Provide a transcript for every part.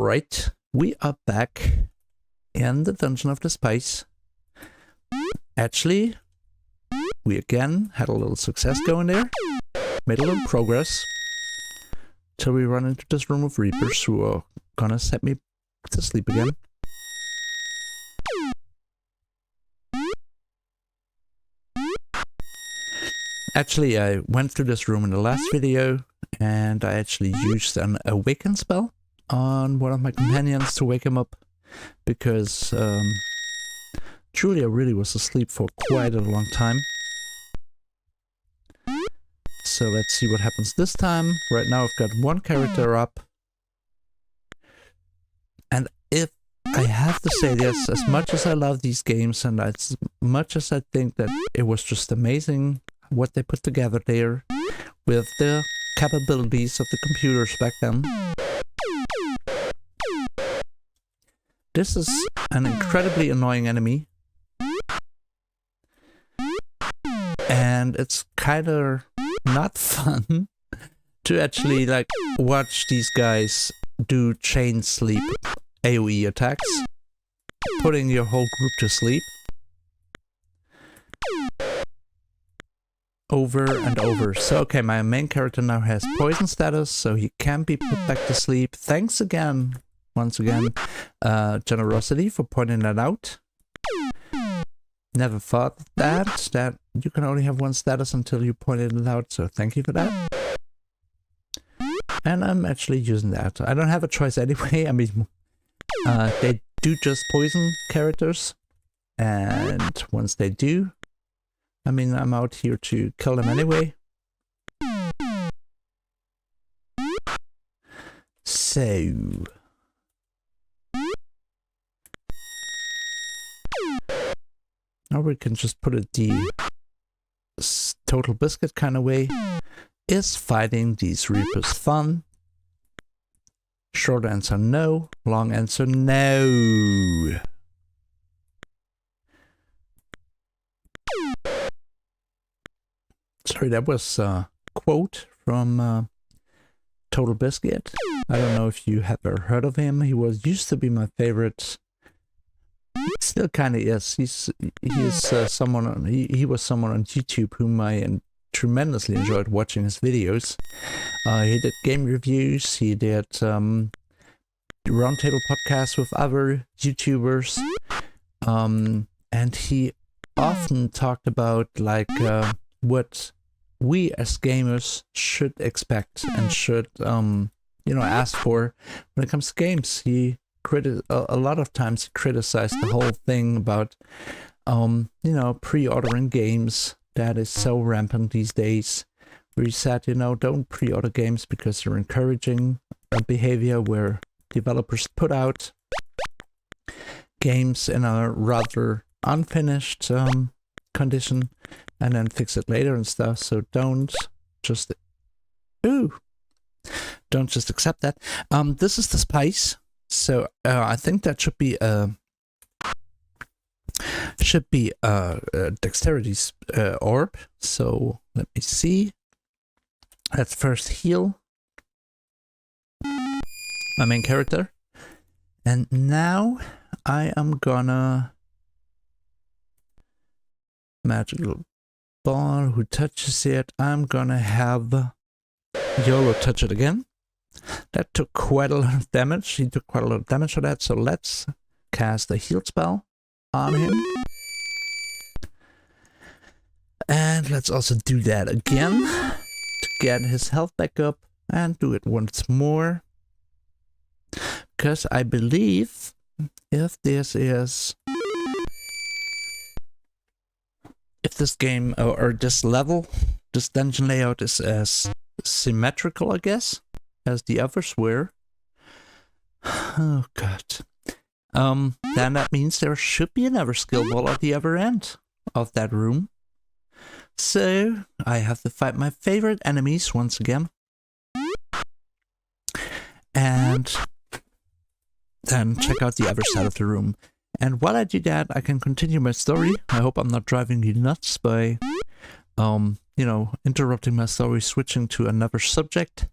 Alright, we are back in the Dungeon of Despise. Actually, we again had a little success going there. Made a little progress. Till we run into this room of Reapers who are gonna set me to sleep again. Actually, I went through this room in the last video, and I actually used an awaken spell on one of my companions to wake him up, because Julia really was asleep for quite a long time. So let's see what happens this time. Right now I've got one character up. And if I have to say this, as much as I love these games and as much as I think that it was just amazing what they put together there with the capabilities of the computers back then, this is an incredibly annoying enemy. And it's kind of not fun to actually like watch these guys do chain sleep AoE attacks, putting your whole group to sleep over and over. So okay, my main character now has poison status, so he can be put back to sleep. Thanks again, once again, Generosity, for pointing that out. Never thought that you can only have one status until you pointed it out, so thank you for that. And I'm actually using that. I don't have a choice anyway. I mean, they do just poison characters, and once they do, I mean, I'm out here to kill them anyway. So now we can just put it the total biscuit kind of way. Is fighting these Reapers fun? Short answer no, long answer no. Sorry, that was a quote from Total Biscuit. I don't know if you have ever heard of him. He used to be my favorite. He still kind of is. He was someone on YouTube whom I tremendously enjoyed watching his videos. He did game reviews. He did roundtable podcasts with other YouTubers, and he often talked about like what we as gamers should expect and should ask for when it comes to games. He a lot of times criticized the whole thing about pre-ordering games that is so rampant these days, where he said, don't pre-order games because you're encouraging a behavior where developers put out games in a rather unfinished condition and then fix it later and stuff. So don't just accept that. This is Despise. So I think that should be dexterity's orb. So let me see. Let's first heal my main character, and now I am gonna magical ball. Who touches it? I'm gonna have YOLO touch it again. That took quite a lot of damage. He took quite a lot of damage for that. So let's cast a heal spell on him. And let's also do that again to get his health back up, and do it once more. Because I believe if this game or this level, this dungeon layout is as symmetrical, I guess, as the others were. Oh god. Then that means there should be another skill wall at the other end of that room. So I have to fight my favorite enemies once again. And then check out the other side of the room. And while I do that, I can continue my story. I hope I'm not driving you nuts by, interrupting my story, switching to another subject.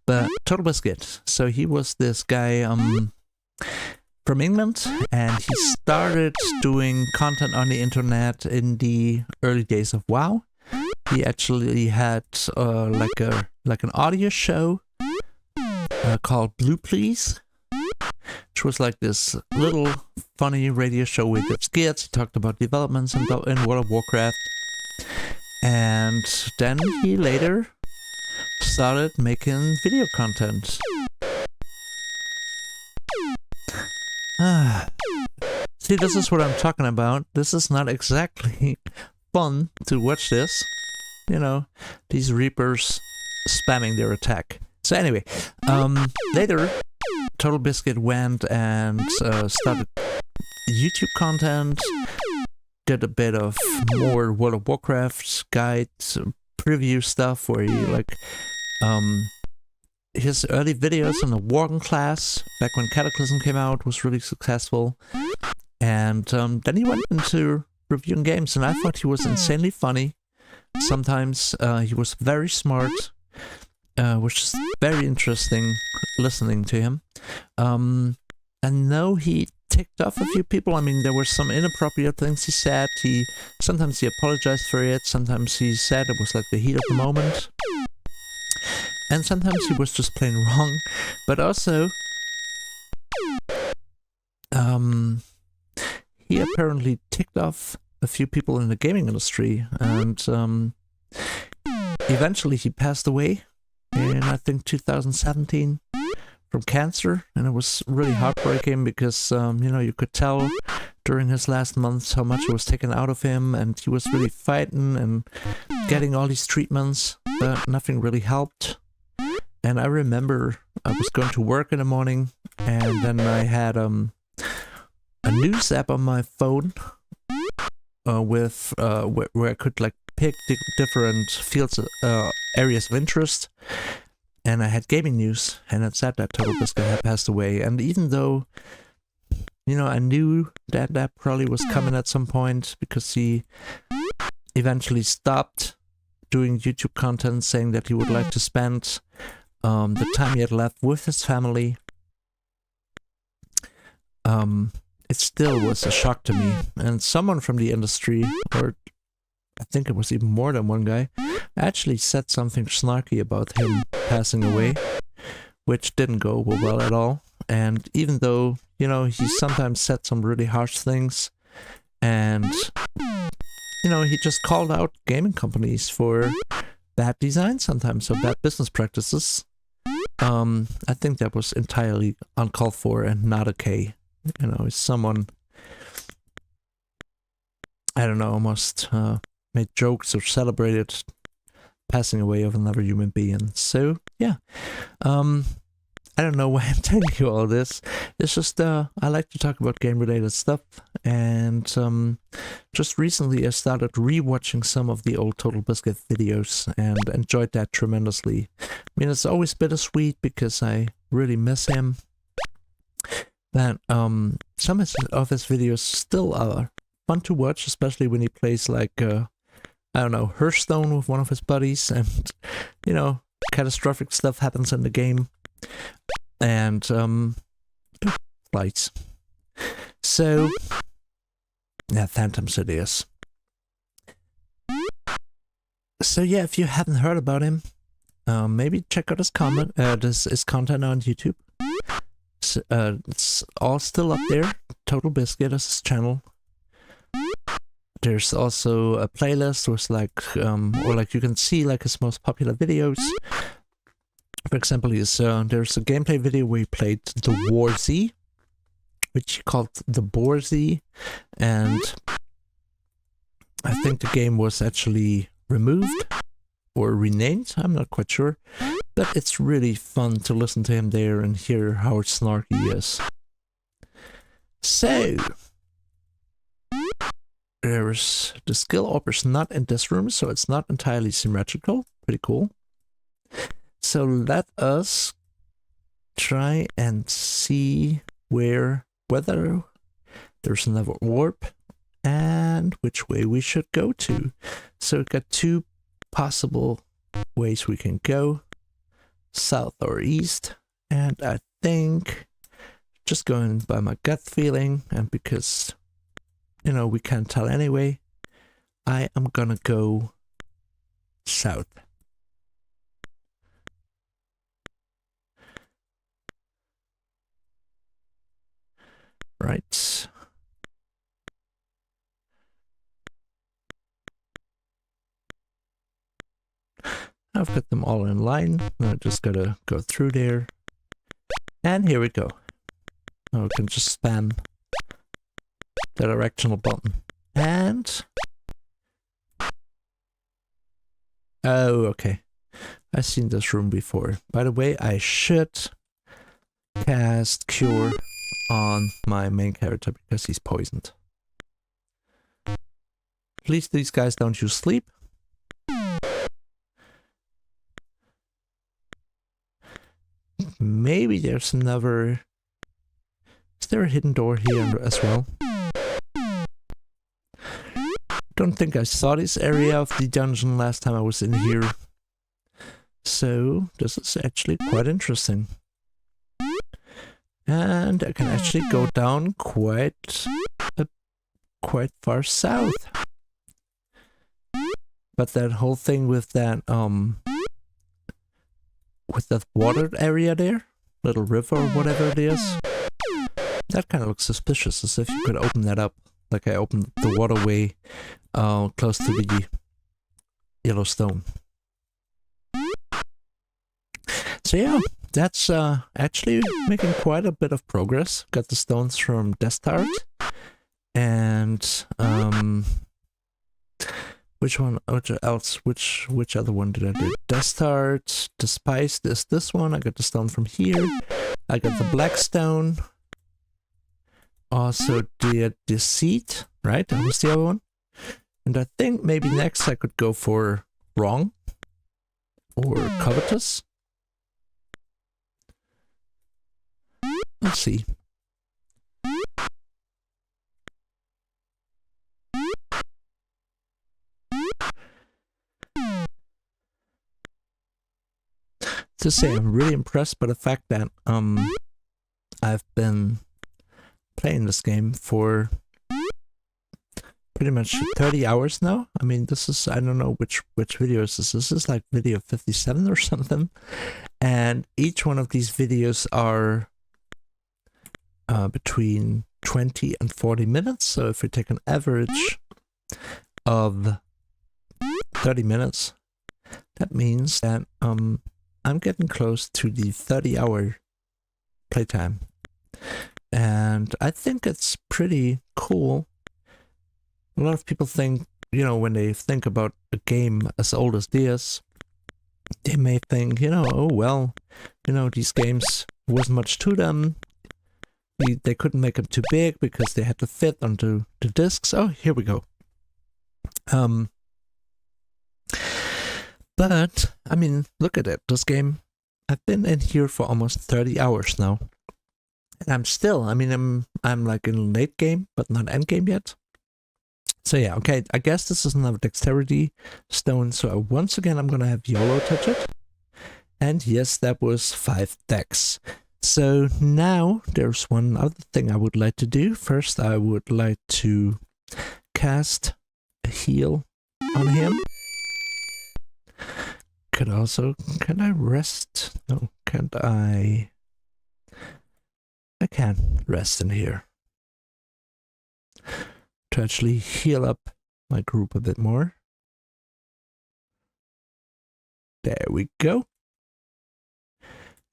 But Total Biscuit. So he was this guy from England, and he started doing content on the internet in the early days of WoW. He actually had like an audio show called Blue Please, which was like this little funny radio show with the skits. He talked about developments in World of Warcraft. And then he later started making video content. See, this is what I'm talking about. This is not exactly fun to watch this. You know, these Reapers spamming their attack. So anyway, later, Total Biscuit went and started YouTube content, did a bit of more World of Warcraft guides, preview stuff where he like his early videos on the Worgen class back when Cataclysm came out was really successful, and then he went into reviewing games, and I thought he was insanely funny. Sometimes he was very smart, which is very interesting listening to him. I know he ticked off a few people. I mean, there were some inappropriate things he said. Sometimes he apologized for it. Sometimes he said it was like the heat of the moment. And sometimes he was just plain wrong. But also, he apparently ticked off a few people in the gaming industry. And eventually he passed away in, I think, 2017. From cancer, and it was really heartbreaking because you could tell during his last months how much was taken out of him, and he was really fighting and getting all these treatments, but nothing really helped. And I remember I was going to work in the morning, and then I had a news app on my phone with where I could like pick different fields, areas of interest. And I had gaming news, and it said that Total Biscuit had passed away. And even though, I knew that probably was coming at some point, because he eventually stopped doing YouTube content, saying that he would like to spend the time he had left with his family, it still was a shock to me. And someone from the industry, or I think it was even more than one guy, actually said something snarky about him passing away, which didn't go well at all. And even though, he sometimes said some really harsh things, and, he just called out gaming companies for bad design sometimes, or bad business practices, I think that was entirely uncalled for and not okay. Someone, I don't know, almost made jokes or celebrated passing away of another human being. So yeah, I don't know why I'm telling you all this. It's just I like to talk about game related stuff, and just recently I started rewatching some of the old Total Biscuit videos and enjoyed that tremendously. I mean, it's always bittersweet because I really miss him, but some of his videos still are fun to watch, especially when he plays like I don't know, Hearthstone with one of his buddies, and catastrophic stuff happens in the game, and flights. So yeah, Phantoms it is. So yeah, if you haven't heard about him, maybe check out his content on YouTube. It's all still up there. Total Biscuit is his channel. There's also a playlist with you can see like his most popular videos. For example, there's a gameplay video where he played the War Z, which he called the Boar Z, and I think the game was actually removed or renamed. I'm not quite sure, but it's really fun to listen to him there and hear how snarky he is. So there's the skill orb is not in this room, so it's not entirely symmetrical. Pretty cool. So let us try and see whether there's another orb and which way we should go to. So we've got two possible ways we can go. south or east, and I think, just going by my gut feeling, and because, you know, we can't tell anyway, I am gonna go south. Right. I've got them all in line. I just gotta go through there. And here we go. Now we can just spam the directional button. And... oh, okay. I've seen this room before. By the way, I should cast Cure on my main character because he's poisoned. At least these guys don't use sleep. Maybe there's another... is there a hidden door here as well? Don't think I saw this area of the dungeon last time I was in here. So this is actually quite interesting. And I can actually go down quite far south. But that whole thing with that water area there, little river or whatever it is, that kind of looks suspicious, as if you could open that up, like I opened the waterway close to the Yellowstone. So yeah, that's actually making quite a bit of progress. Got the stones from Despise, and which one? Which else? Which other one did I do? Despise. This one. I got the stone from here. I got the black stone. Also the deceit, right? That was the other one. And I think maybe next I could go for wrong or covetous. Let's see. To say, I'm really impressed by the fact that I've been playing this game for pretty much 30 hours now. I mean, this is, I don't know which video is this. This is like video 57 or something. And each one of these videos are between 20 and 40 minutes. So if we take an average of 30 minutes, that means that I'm getting close to the 30-hour playtime. And I think it's pretty cool. A lot of people think, you know, when they think about a game as old as this, they may think, you know, oh well, you know, these games, wasn't much to them. They couldn't make them too big because they had to fit onto the discs. Oh, here we go. But, I mean, look at it. This game, I've been in here for almost 30 hours now. And I'm still, I mean, I'm like in late game, but not end game yet. So yeah, okay, I guess this is another dexterity stone. So once again, I'm going to have YOLO touch it. And yes, that was 5 dex. So now there's one other thing I would like to do. First, I would like to cast a heal on him. Could also, can I rest? No, can't I? I can rest in here to actually heal up my group a bit more. There we go.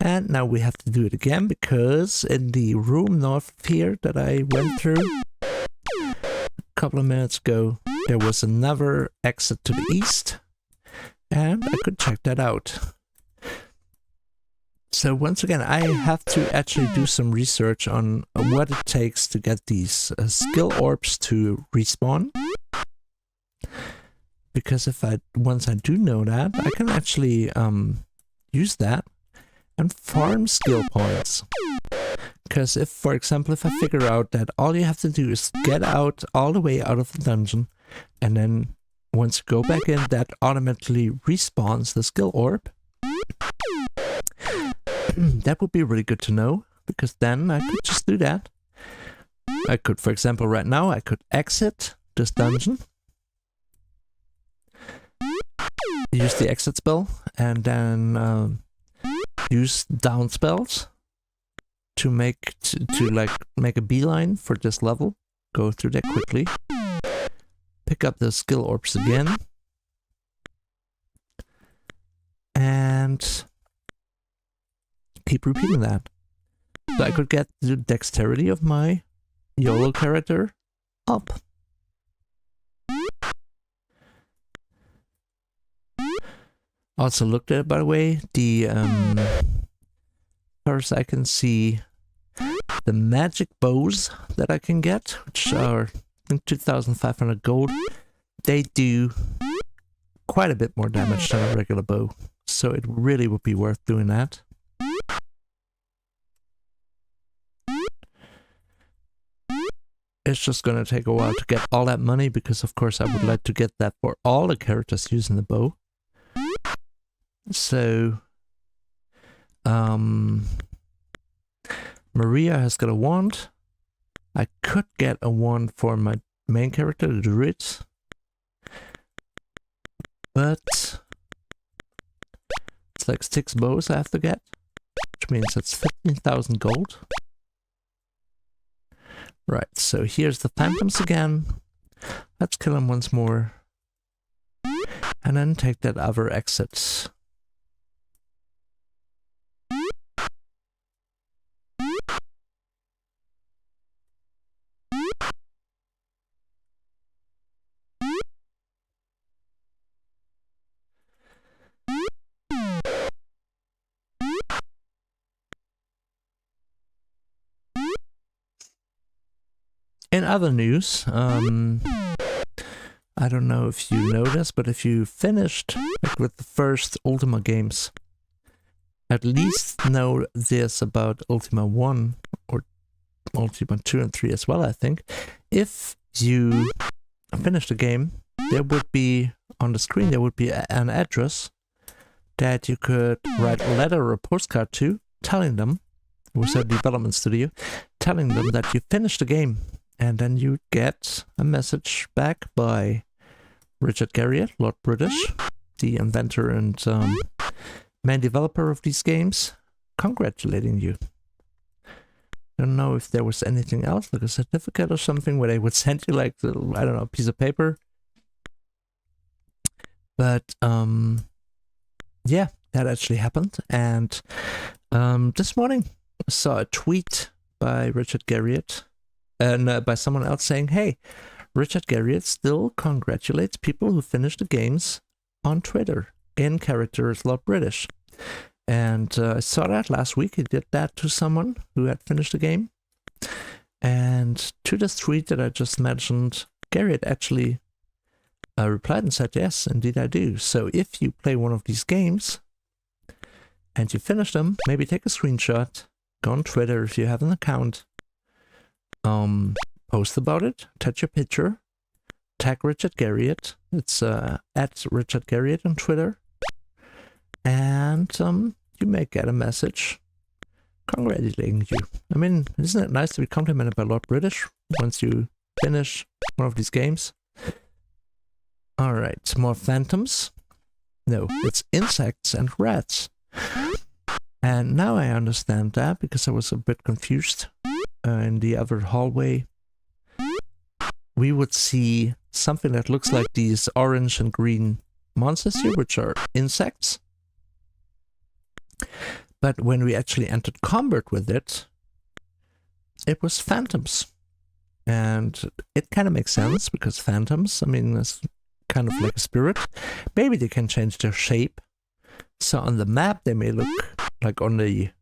And now we have to do it again, because in the room north of here that I went through a couple of minutes ago, there was another exit to the east, and I could check that out. So once again, I have to actually do some research on what it takes to get these skill orbs to respawn. Because once I do know that, I can actually use that and farm skill points. Because if, for example, if I figure out that all you have to do is get out all the way out of the dungeon, and then once you go back in, that automatically respawns the skill orb. that would be really good to know, because then I could just do that. I could, for example, right now, I could exit this dungeon, use the exit spell, and then use down spells to make a beeline for this level. Go through that quickly. Pick up the skill orbs again. And keep repeating that. So I could get the dexterity of my YOLO character up. Also looked at, by the way, the first I can see the magic bows that I can get, which are I think 2,500 gold. They do quite a bit more damage than a regular bow, so it really would be worth doing that. It's just gonna take a while to get all that money, because of course I would like to get that for all the characters using the bow. So Maria has got a wand. I could get a wand for my main character, the druid, but it's like 6 bows I have to get, which means it's 15,000 gold. Right, so here's the phantoms again. Let's kill them once more. And then take that other exit. In other news, I don't know if you know this, but if you finished with the first Ultima games, at least know this about Ultima 1 or Ultima 2 and 3 as well, I think. If you finish the game, there would be, on the screen, there would be an address that you could write a letter or a postcard to, telling them, it was a development studio, telling them that you finished the game. And then you get a message back by Richard Garriott, Lord British, the inventor and main developer of these games, congratulating you. I don't know if there was anything else, like a certificate or something, where they would send you, like, I don't know, a piece of paper. But, yeah, that actually happened. And this morning I saw a tweet by Richard Garriott, and by someone else saying, hey, Richard Garriott still congratulates people who finish the games on Twitter in character as Lord British. And I saw that last week. He did that to someone who had finished the game. And to this tweet that I just mentioned, Garriott actually replied and said, yes, indeed I do. So if you play one of these games and you finish them, maybe take a screenshot, go on Twitter if you have an account, post about it, attach your picture, tag Richard Garriott. It's at Richard Garriott on Twitter, and you may get a message congratulating you. I mean, isn't it nice to be complimented by Lord British once you finish one of these games? All right, more phantoms. No, it's insects and rats. And now I understand that, because I was a bit confused. In the other hallway, we would see something that looks like these orange and green monsters here, which are insects. But when we actually entered combat with it, it was phantoms. And it kind of makes sense, because phantoms, I mean, it's kind of like a spirit. Maybe they can change their shape. So on the map, they may look like on the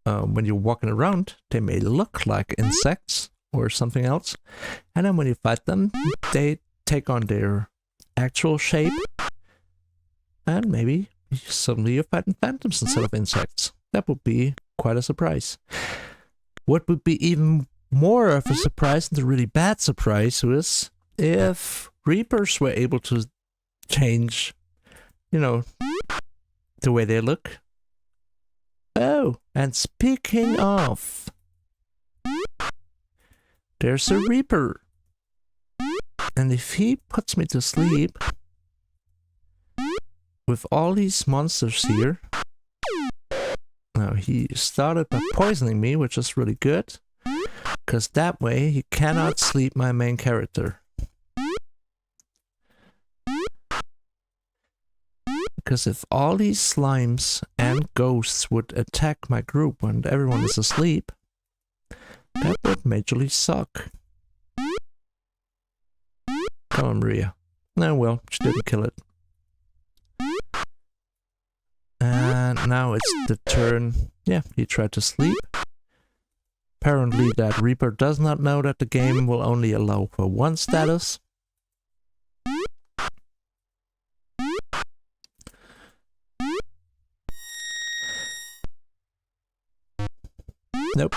when you're walking around, they may look like insects or something else. And then when you fight them, they take on their actual shape. And maybe suddenly you're fighting phantoms instead of insects. That would be quite a surprise. What would be even more of a surprise, and a really bad surprise, was if Reapers were able to change, you know, the way they look. Oh, and speaking of, there's a Reaper. And if he puts me to sleep with all these monsters here. Now, he started by poisoning me, which is really good. Because that way, he cannot sleep my main character. Because if all these slimes and ghosts would attack my group when everyone is asleep, that would majorly suck. Come on, Maria. No, well, she didn't kill it. And now it's the turn. Yeah, he tried to sleep. Apparently that Reaper does not know that the game will only allow for one status. Nope.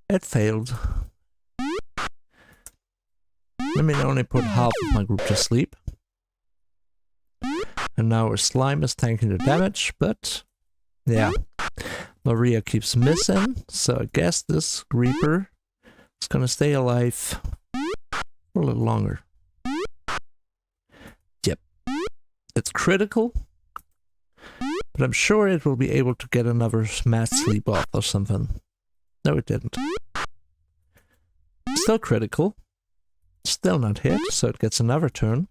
It failed. Let me only put half of my group to sleep. And now our slime is tanking the damage, but yeah. Maria keeps missing, so I guess this Reaper is gonna stay alive for a little longer. Yep. It's critical, but I'm sure it will be able to get another mass sleep off or something. No, it didn't. Still critical. Still not hit, so it gets another turn.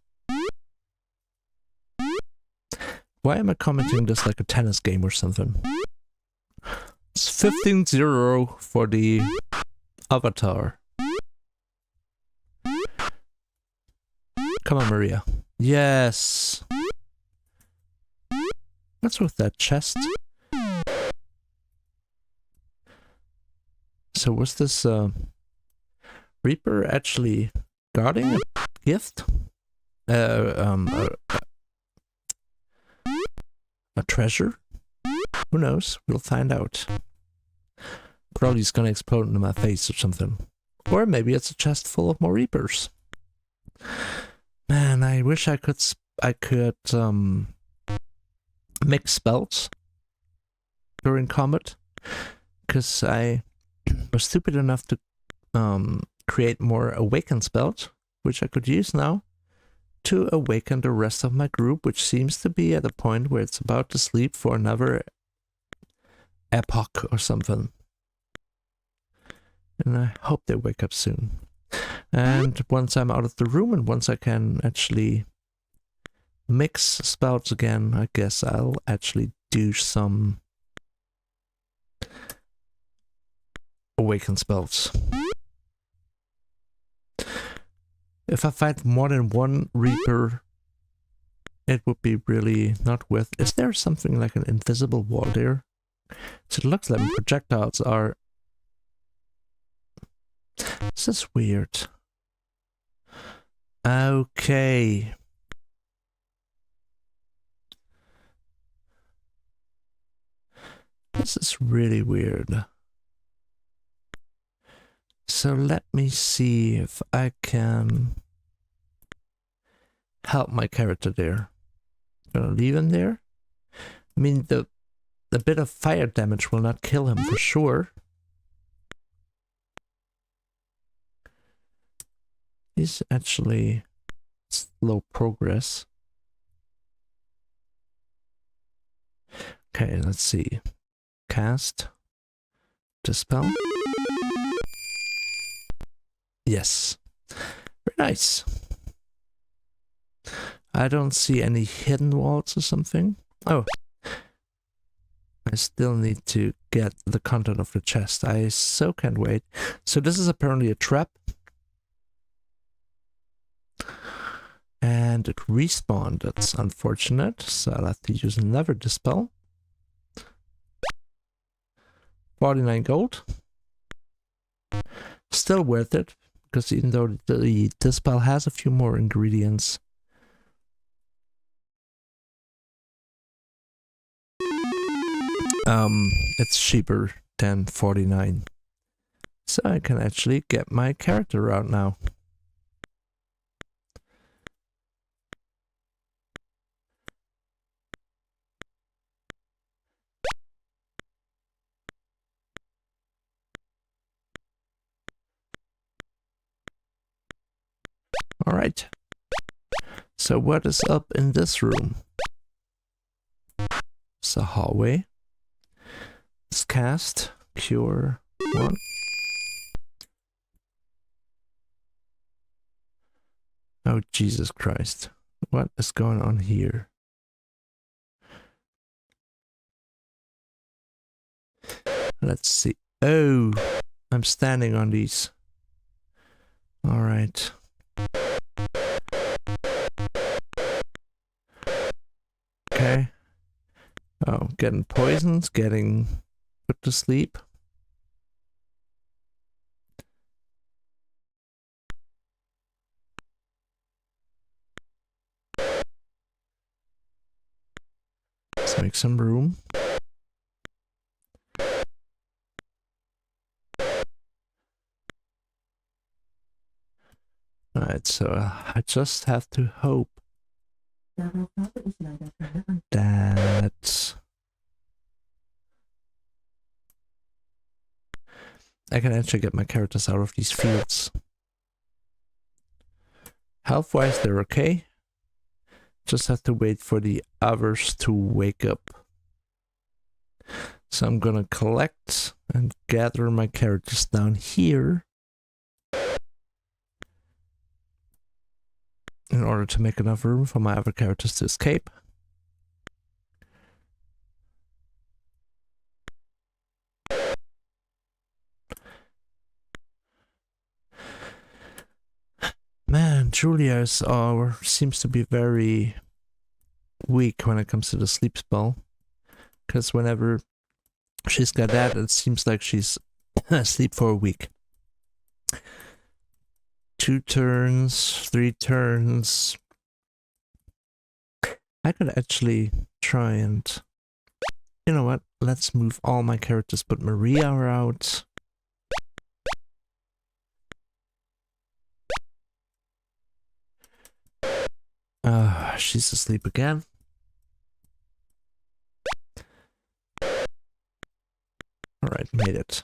Why am I commenting this like a tennis game or something? It's 15-0 for the Avatar. Come on, Maria. Yes! What's with that chest? So was this Reaper actually guarding a gift? A treasure? Who knows? We'll find out. Probably it's gonna explode into my face or something. Or maybe it's a chest full of more Reapers. Man, I wish I could mix spells during combat. Because I was stupid enough to create more awaken spells, which I could use now to awaken the rest of my group, which seems to be at a point where it's about to sleep for another epoch or something. And I hope they wake up soon. And once I'm out of the room and once I can actually mix spells again, I guess I'll actually do some awaken spells. If I fight more than one Reaper, it would be really not worth. Is there something like an invisible wall there? So it looks like projectiles are... This is weird. Okay. This is really weird. So let me see if I can help my character there. Gonna leave him there. I mean, the bit of fire damage will not kill him for sure. He's actually slow progress. Okay, let's see. Cast. Dispel. Yes. Very nice. I don't see any hidden walls or something. Oh. I still need to get the content of the chest. I so can't wait. So this is apparently a trap. And it respawned. That's unfortunate. So I'll have to use another dispel. 49 gold. Still worth it. Because even though the dispel has a few more ingredients, it's cheaper than 49. So I can actually get my character out now. Alright. So what is up in this room? It's a hallway. Let's cast Cure 1. Oh, Jesus Christ. What is going on here? Let's see. Oh, I'm standing on these. Alright. Okay. Oh, getting poisoned, getting put to sleep. Let's make some room. Alright, so I just have to hope that I can actually get my characters out of these fields. Health-wise, they're okay. Just have to wait for the others to wake up. So I'm gonna collect and gather my characters down here in order to make enough room for my other characters to escape. Man, Julia seems to be very weak when it comes to the sleep spell. Because whenever she's got that, it seems like she's asleep for a week. 2 turns, 3 turns. I could actually try and... You know what? Let's move all my characters, but Maria are out. She's asleep again. Alright, made it.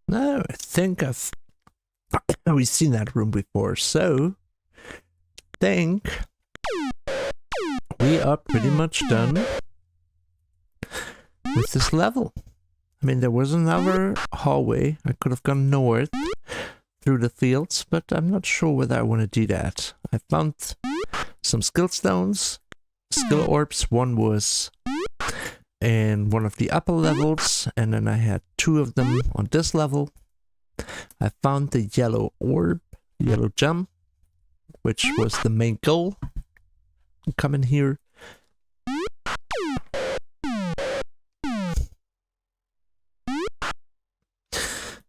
No, I think we've seen that room before, so think we are pretty much done with this level. I mean, there was another hallway. I could have gone north through the fields, but I'm not sure whether I want to do that. I found some skill stones, skill orbs. One was in one of the upper levels, and then I had 2 of them on this level. I found the yellow orb, yellow gem, which was the main goal. Come in here.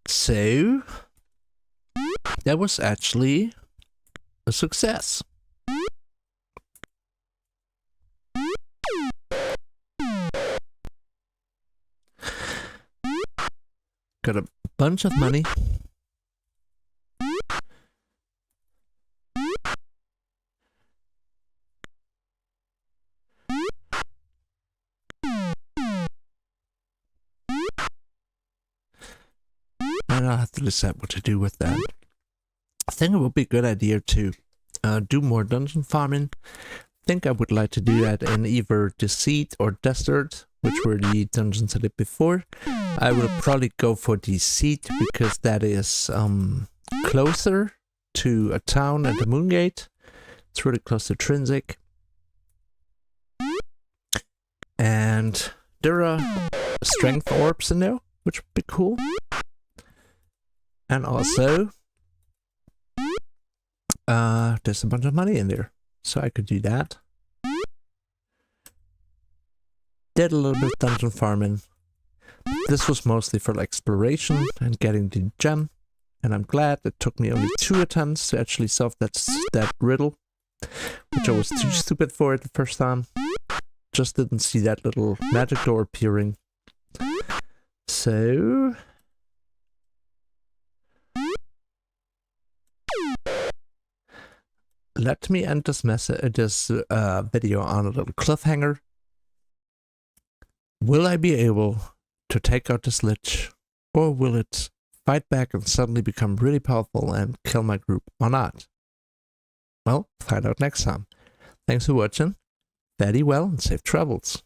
So that was actually a success. Got a bunch of money. And I'll have to decide what to do with that. I think it would be a good idea to do more dungeon farming. I think I would like to do that in either Deceit or Desert, which were the dungeons I did before. I will probably go for Deceit because that is closer to a town and the Moongate. It's really close to Trinsic. And there are strength orbs in there, which would be cool. And also, there's a bunch of money in there, so I could do that. Did a little bit of dungeon farming. This was mostly for like exploration and getting the gem, and I'm glad it took me only 2 attempts to actually solve that riddle, which I was too stupid for it the first time. Just didn't see that little magic door appearing. So let me end this video on a little cliffhanger. Will I be able to take out this lich, or will it fight back and suddenly become really powerful and kill my group or not? Well, find out next time. Thanks for watching. Fare thee well and safe travels.